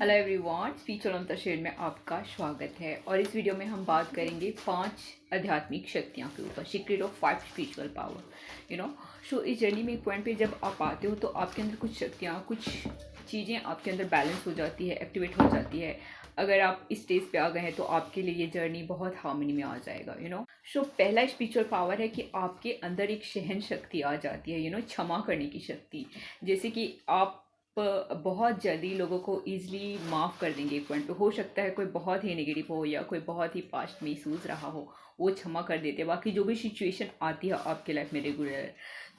Hello everyone, spiritual अंतरशेर में आपका स्वागत है। और इस वीडियो में हम बात करेंगे 5 आध्यात्मिक शक्तियाँ के ऊपर, सीक्रेट ऑफ 5 स्पिरिचुअल पावर। सो इस जर्नी में एक पॉइंट पे जब आप आते हो तो आपके अंदर कुछ शक्तियाँ, कुछ चीज़ें आपके अंदर बैलेंस हो जाती है, एक्टिवेट हो जाती है। अगर आप इस स्टेज पे आ गए हैं तो आपके लिए ये जर्नी बहुत हार्मनी में आ जाएगा। सो पहला स्पिरिचुअल पावर है कि आपके अंदर एक सहन शक्ति आ जाती है, क्षमा करने की शक्ति। जैसे कि आप बहुत जल्दी लोगों को ईजिली माफ़ कर देंगे। एक पॉइंट पे हो सकता है कोई बहुत ही नेगेटिव हो या कोई बहुत ही पास्ट में सूझ रहा हो, वो क्षमा कर देते। बाकी जो भी सिचुएशन आती है आपके लाइफ में रेगुलर,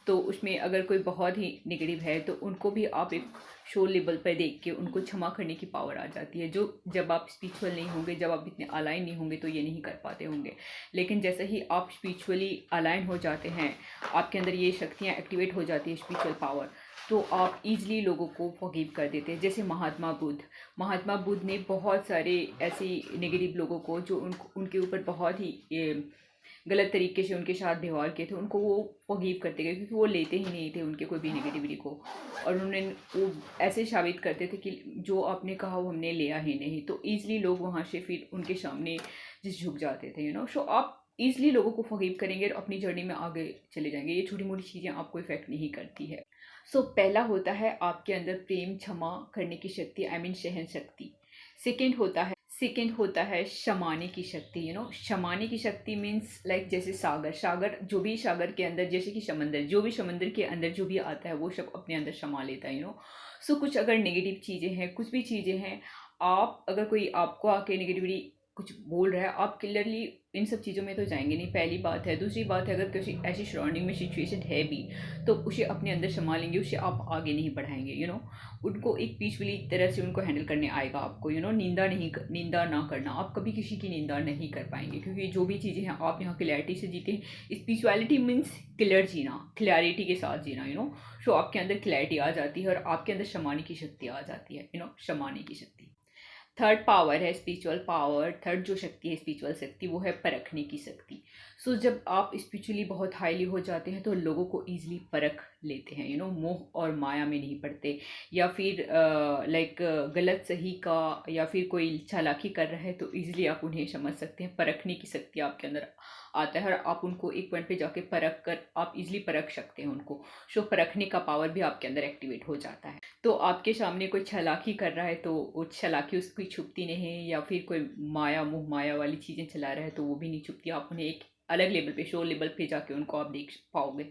तो उसमें अगर कोई बहुत ही नेगेटिव है तो उनको भी आप एक शो लेवल पर देख के उनको क्षमा करने की पावर आ जाती है। जो जब आप स्पिरिचुअल नहीं होंगे, जब आप इतने अलाइन नहीं होंगे तो ये नहीं कर पाते होंगे। लेकिन जैसे ही आप स्पिरिचुअली अलाइन हो जाते हैं, आपके अंदर ये शक्तियाँ एक्टिवेट हो जाती है, स्पिरिचुअल पावर, तो आप इजीली लोगों को फॉरगिव कर देते हैं। जैसे महात्मा बुद्ध ने बहुत सारे ऐसे नेगेटिव लोगों को, जो उनके ऊपर बहुत ही गलत तरीके से उनके साथ व्यवहार किए थे, उनको वो फॉरगिव करते गए, क्योंकि वो लेते ही नहीं थे उनके कोई भी नेगेटिविटी को। और उन्होंने वो ऐसे साबित करते थे कि जो आपने कहा वो हमने लिया ही नहीं। तो ईजिली लोग वहाँ से फिर उनके सामने झुक जाते थे। सो आप ईजिली लोगों को फॉरगिव करेंगे और अपनी जर्नी में आगे चले जाएंगे। ये छोटी मोटी चीज़ें आपको इफेक्ट नहीं करती है। पहला होता है आपके अंदर प्रेम, क्षमा करने की शक्ति, आई मीन सहन शक्ति। सेकेंड होता है शमाने की शक्ति। शमाने की शक्ति मीन्स लाइक जैसे सागर, जो भी सागर के अंदर, जैसे कि समंदर, जो भी समंदर के अंदर जो भी आता है वो सब अपने अंदर शमा लेता है। कुछ अगर नेगेटिव चीज़ें हैं, कुछ भी चीज़ें हैं, आप अगर कोई आपको आके नेगेटिविटी कुछ बोल रहा है, आप क्लियरली इन सब चीज़ों में तो जाएंगे नहीं, पहली बात है। दूसरी बात है, अगर किसी ऐसी सराउंडिंग में सिचुएशन है भी तो उसे अपने अंदर संभालेंगे, उसे आप आगे नहीं बढ़ाएंगे। उनको एक पीसफुली तरह से उनको हैंडल करने आएगा आपको। निंदा ना करना, आप कभी किसी की निंदा नहीं कर पाएंगे, क्योंकि जो भी चीज़ें हैं आप यहाँ क्लैरिटी से जीते हैं। स्पिरिचुअलिटी मीन्स क्लियर जीना, क्लैरिटी के साथ जीना। सो आपके अंदर क्लैरिटी आ जाती है और आपके अंदर शमाने की शक्ति आ जाती है। शमाने की शक्ति। थर्ड पावर है स्पिरिचुअल पावर। थर्ड जो शक्ति है स्पिरिचुअल शक्ति, वो है परखने की शक्ति। जब आप स्पिरिचुअली बहुत हाईली हो जाते हैं तो लोगों को ईजिली परख लेते हैं। मोह और माया में नहीं पड़ते, या फिर लाइक गलत सही का, या फिर कोई चालाकी कर रहा है तो ईजिली आप उन्हें समझ सकते हैं। परखने की शक्ति आपके अंदर आता है और आप उनको एक पॉइंट पे जाके परख कर आप इजिली परख सकते हैं उनको। परखने का पावर भी आपके अंदर एक्टिवेट हो जाता है। तो आपके सामने कोई चालाकी कर रहा है तो वो चालाकी उसकी छुपती नहीं है, या फिर कोई मोह माया वाली चीज़ें चला रहा है तो वो भी नहीं छुपती। आप उन्हें एक अलग लेवल पे, शो लेवल पे जाके उनको आप देख पाओगे।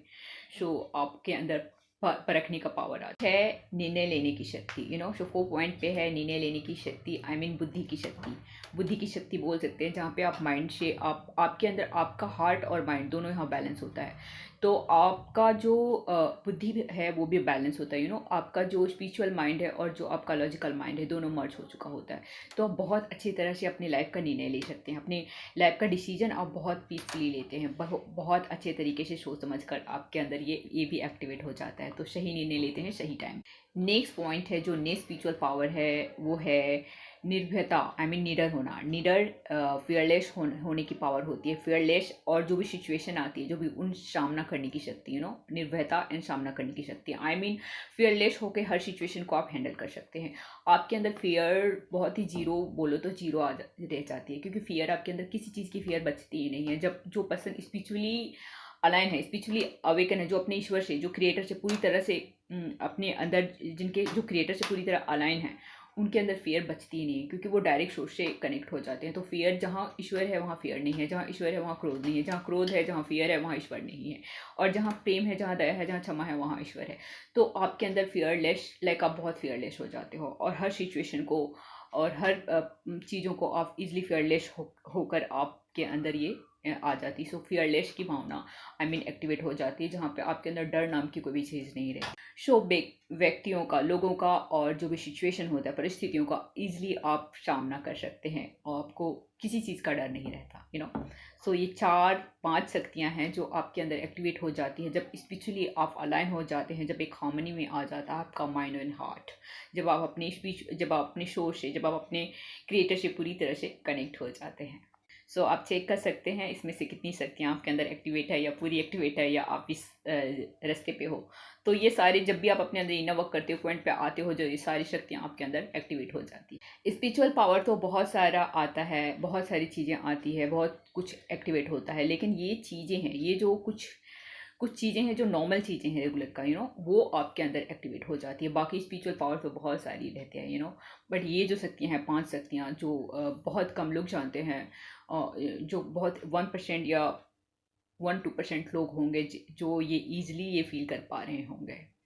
आपके अंदर परखने का पावर आता है। निर्णय लेने की शक्ति, 4 पॉइंट पे है निर्णय लेने की शक्ति, आई मीन बुद्धि की शक्ति। बुद्धि की शक्ति बोल सकते हैं, जहाँ पे आप माइंड से, आपके अंदर आपका हार्ट और माइंड दोनों यहाँ बैलेंस होता है। तो आपका जो बुद्धि है वो भी बैलेंस होता है। आपका जो स्पिरिचुअल माइंड है और जो आपका लॉजिकल माइंड है, दोनों मर्ज हो चुका होता है। तो आप बहुत अच्छी तरह से अपनी लाइफ का निर्णय ले सकते हैं। अपनी लाइफ का डिसीजन आप बहुत पीसफुली लेते हैं, बहुत अच्छे तरीके से सोच समझ कर आपके अंदर ये भी एक्टिवेट हो जाता है। तो सही निर्णय लेते हैं सही टाइम। नेक्स्ट पॉइंट है, जो नेक्स्ट स्पिरिचुअल पावर है, वो है निर्भयता, आई मीन निडर होना। फियरलेस होने की पावर होती है। फियरलेस, और जो भी सिचुएशन आती है, जो भी उन सामना करने की शक्ति, निर्भयता एंड सामना करने की शक्ति, आई मीन फियरलेस होकर हर सिचुएशन को आप हैंडल कर सकते हैं। आपके अंदर फियर बहुत ही जीरो, बोलो तो जीरो रह जाती है, क्योंकि फियर आपके अंदर किसी चीज़ की फियर बचती ही नहीं है। जब जो पर्सन स्पिरिचुअली अलाइन है, स्पिरिचुअली अवेकन है, जो अपने ईश्वर से, जो क्रिएटर से पूरी तरह से अपने अंदर, जिनके जो क्रिएटर से पूरी तरह अलाइन है, उनके अंदर फियर बचती ही नहीं है, क्योंकि वो डायरेक्ट सोर्स से कनेक्ट हो जाते हैं। तो फियर, जहाँ ईश्वर है वहाँ फियर नहीं है, जहाँ ईश्वर है वहाँ क्रोध नहीं है, जहाँ क्रोध है, जहाँ फियर है वहाँ ईश्वर नहीं है, और जहाँ प्रेम है, जहाँ दया है, जहाँ क्षमा है, वहाँ ईश्वर है। तो आपके अंदर फियरलेस, लाइक आप बहुत फियरलेस हो जाते हो, और हर सिचुएशन को और हर चीज़ों को आप इजीली फियरलेस होकर आपके अंदर ये आ जाती। फियरलेस की भावना, आई मीन एक्टिवेट हो जाती है, जहाँ पे आपके अंदर डर नाम की कोई भी चीज़ नहीं रहती। व्यक्तियों का, लोगों का, और जो भी सिचुएशन होता है, परिस्थितियों का ईजिली आप सामना कर सकते हैं, और आपको किसी चीज़ का डर नहीं रहता। ये 4-5 शक्तियाँ हैं जो आपके अंदर एक्टिवेट हो जाती हैं जब स्पिरिचुअली आप अलाइन हो जाते हैं, जब एक हार्मनी में आ जाता है आपका माइंड एंड हार्ट, जब आप अपने सोर्स से, जब आप अपने क्रिएटर से पूरी तरह से कनेक्ट हो जाते हैं। सो आप चेक कर सकते हैं इसमें से कितनी शक्तियाँ आपके अंदर एक्टिवेट है या पूरी एक्टिवेट है, या आप इस रास्ते पे हो। तो ये सारे जब भी आप अपने अंदर इनर वर्क करते हो, पॉइंट पे आते हो, जो ये सारी शक्तियाँ आपके अंदर एक्टिवेट हो जाती है। स्पिरिचुअल पावर तो बहुत सारा आता है, बहुत सारी चीज़ें आती है, बहुत कुछ एक्टिवेट होता है, लेकिन ये चीज़ें हैं, ये जो कुछ कुछ चीज़ें हैं जो नॉर्मल चीज़ें हैं रेगुलर का, वो आपके अंदर एक्टिवेट हो जाती है। बाकी स्पिरिचुअल पावर तो बहुत सारी रहती है, बट ये जो शक्तियाँ हैं, 5 शक्तियाँ जो बहुत कम लोग जानते हैं, जो बहुत 1% या 1-2% लोग होंगे जो ये ईजिली ये फील कर पा रहे होंगे।